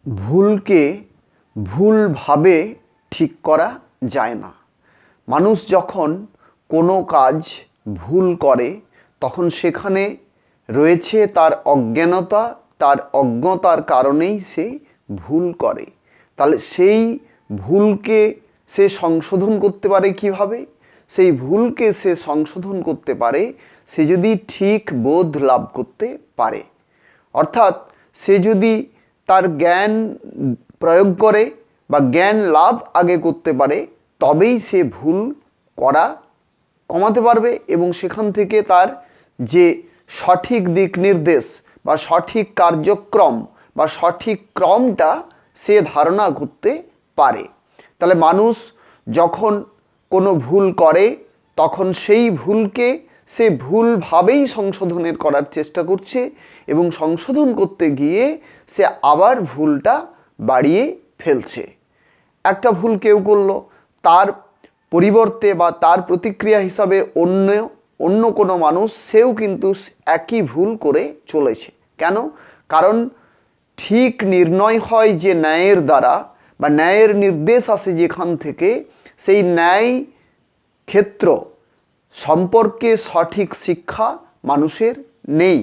ভুলকে ভুলভাবে ঠিক করা যায় না। মানুষ যখন কোনো কাজ ভুল করে তখন সেখানে রয়েছে তার অজ্ঞানতা, তার অজ্ঞতার কারণেই সে ভুল করে। তাহলে সেই ভুলকে সে সংশোধন করতে পারে কিভাবে? সেই ভুলকে সে সংশোধন করতে পারে সে যদি ঠিক বোধ লাভ করতে পারে। অর্থাৎ সে যদি তার জ্ঞান প্রয়োগ করে বা জ্ঞান লাভ আগে করতে পারে, তবেই সে ভুল করা কমাতে পারবে এবং সেখান থেকে তার যে সঠিক দিক নির্দেশ বা সঠিক কার্যক্রম বা সঠিক ক্রমটা সে ধারণা করতে পারে। তাহলে মানুষ যখন কোনো ভুল করে তখন সেই ভুলকে সে ভুলভাবেই সংশোধনের করার চেষ্টা করছে এবং সংশোধন করতে গিয়ে সে আবার ভুলটা বাড়িয়ে ফেলছে। একটা ভুল কেউ করলো, তার পরিবর্তে বা তার প্রতিক্রিয়া হিসাবে অন্য কোনো মানুষ সেও কিন্তু একই ভুল করে চলেছে। কেন? কারণ ঠিক নির্ণয় হয় যে ন্যায়ের দ্বারা বা ন্যায়ের নির্দেশ আসে যেখান থেকে, সেই ন্যায় ক্ষেত্র সম্পর্কে সঠিক শিক্ষা মানুষের নেই।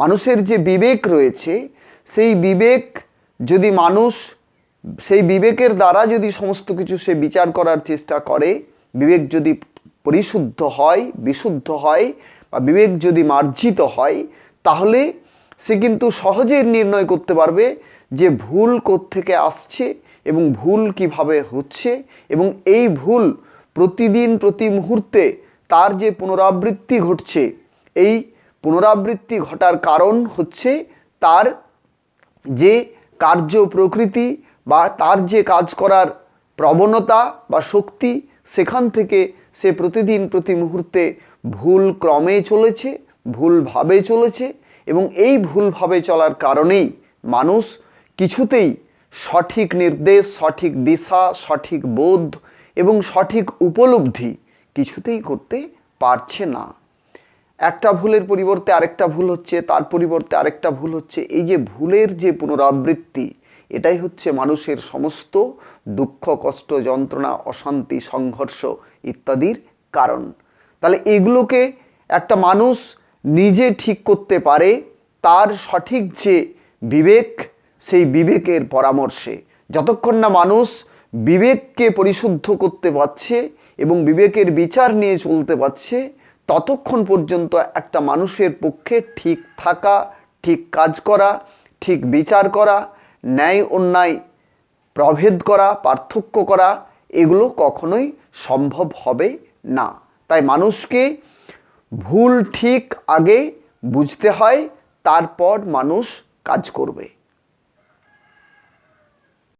মানুষের যে বিবেক রয়েছে সেই বিবেক যদি মানুষ সেই বিবেকের দ্বারা যদি সমস্ত কিছু সে বিচার করার চেষ্টা করে, বিবেক যদি পরিশুদ্ধ হয়, বিশুদ্ধ হয় বা বিবেক যদি মার্জিত হয়, তাহলে সে কিন্তু সহজেই নির্ণয় করতে পারবে যে ভুল কোত্থেকে আসছে এবং ভুল কিভাবে হচ্ছে এবং এই ভুল প্রতিদিন প্রতি মুহূর্তে তার যে পুনরাবৃত্তি ঘটছে, এই পুনরাবৃত্তি ঘটার কারণ হচ্ছে তার যে কার্য প্রকৃতি বা তার যে কাজ করার প্রবণতা বা শক্তি, সেখান থেকে সে প্রতিদিন প্রতি মুহূর্তে ভুল ক্রমে চলেছে, ভুলভাবে চলেছে এবং এই ভুলভাবে চলার কারণেই মানুষ কিছুতেই সঠিক নির্দেশ, সঠিক দিশা, সঠিক বোধ এবং সঠিক উপলব্ধি কিছুতেই করতে পারছে না। একটা ভুলের পরিবর্তে আরেকটা ভুল হচ্ছে, তার পরিবর্তে আরেকটা ভুল হচ্ছে। এই যে ভুলের যে পুনরাবৃত্তি, এটাই হচ্ছে মানুষের সমস্ত দুঃখ, কষ্ট, যন্ত্রণা, অশান্তি, সংঘর্ষ ইত্যাদির কারণ। তাহলে এগুলোকে একটা মানুষ নিজে ঠিক করতে পারে তার সঠিক যে বিবেক, সেই বিবেকের পরামর্শে। যতক্ষণ না মানুষ বিবেককে পরিশুদ্ধ করতে পারছে এবং বিবেকের বিচার নিয়ে চলতে পারছে, ততক্ষণ পর্যন্ত একটা মানুষের পক্ষে ঠিক থাকা, ঠিক কাজ করা, ঠিক বিচার করা, ন্যায় অন্যায় প্রভেদ করা, পার্থক্য করা, এগুলো কখনোই সম্ভব হবে না। তাই মানুষকে ভুল ঠিক আগে বুঝতে হয়, তারপর মানুষ কাজ করবে।